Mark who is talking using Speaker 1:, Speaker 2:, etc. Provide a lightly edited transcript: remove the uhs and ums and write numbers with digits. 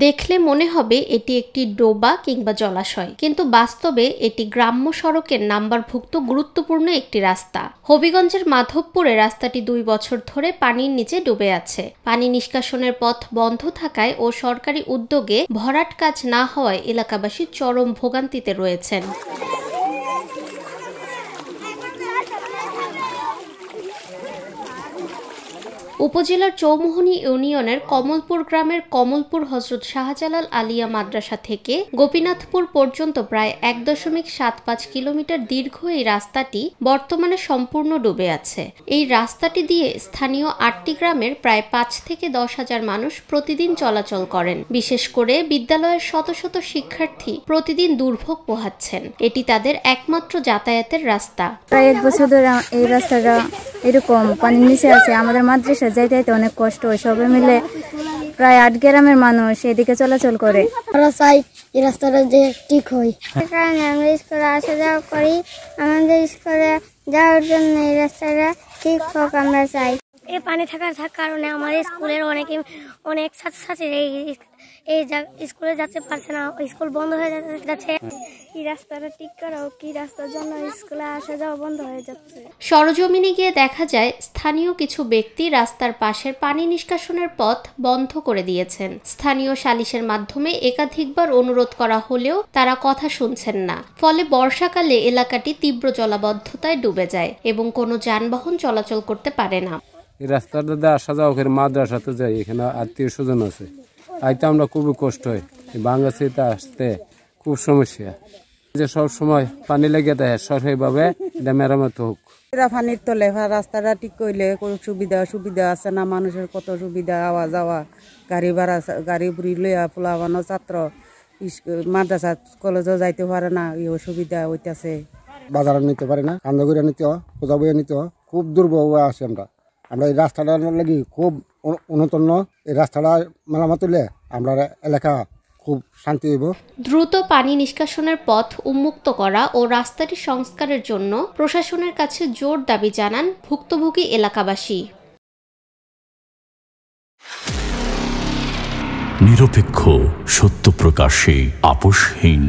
Speaker 1: দেখলে মনে হবে এটি একটি ডোবা কিংবা জলাশয়, কিন্তু বাস্তবে এটি গ্রাম্য সড়কের নাম্বারভুক্ত গুরুত্বপূর্ণ একটি রাস্তা। হবিগঞ্জের মাধবপুরে রাস্তাটি 2 বছর ধরে পানির নিচে ডুবে আছে। পানি নিষ্কাশনের পথ বন্ধ থাকায় ও সরকারি উদ্যোগে ভরাট কাজ না হওয়ায় এলাকাবাসী চরম ভোগান্তিতে রয়েছেন। উপজেলার চৌমুহনী ইউনিয়নের কমলপুর গ্রামের কমলপুর হযরত শাহজালাল আলিয়া মাদ্রাসা থেকে গোপীনাথপুর পর্যন্ত প্রায় 1.75 কিলোমিটার দীর্ঘ এই রাস্তাটি বর্তমানে সম্পূর্ণ ডুবে আছে। এই রাস্তাটি দিয়ে স্থানীয় 8টি গ্রামের প্রায় 5 থেকে 10 হাজার মানুষ প্রতিদিন চলাচল করেন। বিশেষ করে বিদ্যালয়ের শত শত শিক্ষার্থী প্রতিদিন দুর্ভোগ পোহাচ্ছেন। এটি তাদের একমাত্র যাতায়াতের রাস্তা।
Speaker 2: প্রায় 1 বছর ধরে এই রাস্তাটা এরকম পানির নিচে আছে। আমাদের মাদ্রাসা যাইতে অনেক কষ্ট হয়। সবাই মিলে প্রায় 8 গ্রামের মানুষ এদিকে চলাচল করে।
Speaker 3: আমরা চাই এই রাস্তাটা যে ঠিক হয়। কারণ আমরা স্কুলে আসা যাওয়া করি, আমাদের স্কুলে যাওয়ার জন্য এই রাস্তাটা ঠিক হোক আমরা চাই।
Speaker 4: এই পানি থাকার কারণে আমাদের স্কুলের অনেক ছাত্রছাত্রী এই স্কুলে যেতে পারছে না, স্কুল বন্ধ হয়ে যাচ্ছে।
Speaker 3: এই রাস্তাটা ঠিক করা হোক, এই রাস্তার জন্য স্কুলে আসা যাওয়া বন্ধ হয়ে যাচ্ছে।
Speaker 1: সরজমিনে গিয়ে দেখা যায় স্থানীয় কিছু ব্যক্তি রাস্তার পাশের পানি নিষ্কাশনের পথ বন্ধ করে দিয়েছেন। স্থানীয় সালিশের মাধ্যমে একাধিকবার অনুরোধ করা হলেও তারা কথা শুনছেন না। ফলে বর্ষাকালে এলাকাটি তীব্র জলাবদ্ধতায় ডুবে যায় এবং কোনো যানবাহন চলাচল করতে পারে না।
Speaker 5: এই রাস্তাটা আসা যাওয়া করে মাদ্রাসাতে যাই, এখানে আত্মীয় স্বজন আছে, আইতে আমরা খুবই কষ্ট হয়। বাংলাদেশে আসতে খুব সমস্যা, যে সব সময় পানি লেগে দেয়। সরকারিভাবে এটা মেরামত হোক।
Speaker 6: পানির তলে রাস্তাটা ঠিক করলে কোনো সুবিধা আছে না। মানুষের কত সুবিধা, আওয়া যাওয়া, গাড়ি ভাড়া, গাড়ি বুড়ি লইয়া পোলাবানো ছাত্র মাদ্রাসা কলেজও যাইতে পারে না, এই অসুবিধা হইতেছে।
Speaker 7: বাজারে নিতে পারে না, কান্দা করে নিতে হয়, পূজা বইয়ে নিতে হয়, খুব দুর্বল আছে। আমরা এই রাস্তাটার লাগি খুব উন্নত। এই রাস্তাটা মেরামত হলে আমরা এলাকা খুব শান্তি হইব।
Speaker 1: দ্রুত পানি নিষ্কাশনের পথ উন্মুক্ত করা ও রাস্তাটি সংস্কারের জন্য প্রশাসনের কাছে জোর দাবি জানান ভুক্তভোগী এলাকাবাসী।
Speaker 8: নিরপেক্ষ, সত্য প্রকাশে আপোষহীন।